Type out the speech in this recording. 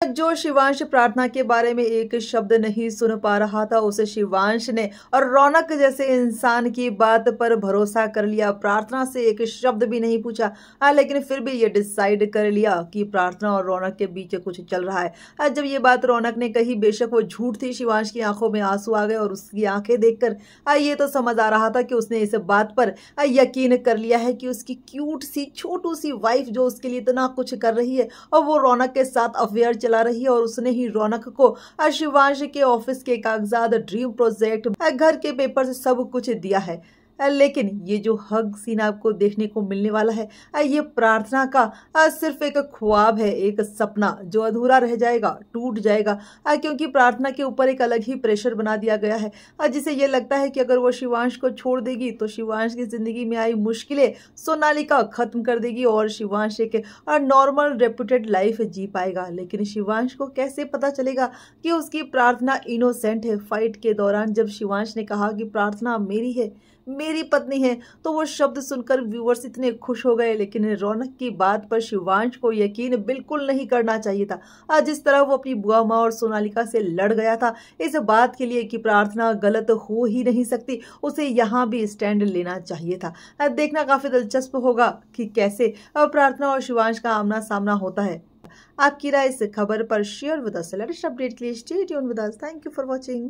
जो शिवांश प्रार्थना के बारे में एक शब्द नहीं सुन पा रहा था, उसे शिवांश ने और रौनक जैसे इंसान की बात पर भरोसा कर लिया। प्रार्थना से एक शब्द भी नहीं पूछा, लेकिन फिर भी ये डिसाइड कर लिया कि प्रार्थना और रौनक के बीच कुछ चल रहा है। जब ये बात रौनक ने कही, बेशक वो झूठ थी, शिवांश की आंखों में आंसू आ गए और उसकी आंखें देखकर ये तो समझ आ रहा था कि उसने इस बात पर यकीन कर लिया है कि उसकी क्यूट सी छोटू सी वाइफ जो उसके लिए इतना कुछ कर रही है और वो रौनक के साथ अफेयर चला रही है, और उसने ही रौनक को शिवांश के ऑफिस के कागजात, ड्रीम प्रोजेक्ट, घर के पेपर सब कुछ दिया है। लेकिन ये जो हग सीन आपको देखने को मिलने वाला है, ये प्रार्थना का सिर्फ एक ख्वाब है, एक सपना जो अधूरा रह जाएगा, टूट जाएगा, क्योंकि प्रार्थना के ऊपर एक अलग ही प्रेशर बना दिया गया है, जिसे ये लगता है कि अगर वो शिवांश को छोड़ देगी तो शिवांश की जिंदगी में आई मुश्किलें सोनालिका खत्म कर देगी और शिवांश एक नॉर्मल रेपुटेड लाइफ जी पाएगा। लेकिन शिवांश को कैसे पता चलेगा कि उसकी प्रार्थना इनोसेंट है? फाइट के दौरान जब शिवांश ने कहा कि प्रार्थना मेरी है, मेरी पत्नी है, तो वो शब्द सुनकर व्यूअर्स इतने खुश हो गए, लेकिन रौनक की बात पर शिवांश को यकीन बिल्कुल नहीं करना चाहिए था। जिस तरह वो अपनी बुआ माँ और सोनालिका से लड़ गया था इस बात के लिए कि प्रार्थना गलत हो ही नहीं सकती, उसे यहाँ भी स्टैंड लेना चाहिए था। देखना काफी दिलचस्प होगा कि कैसे प्रार्थना और शिवांश का आमना सामना होता है। आपकी राय इस खबर पर share with us. Latest update के लिए stay tuned with us. Thank you for watching.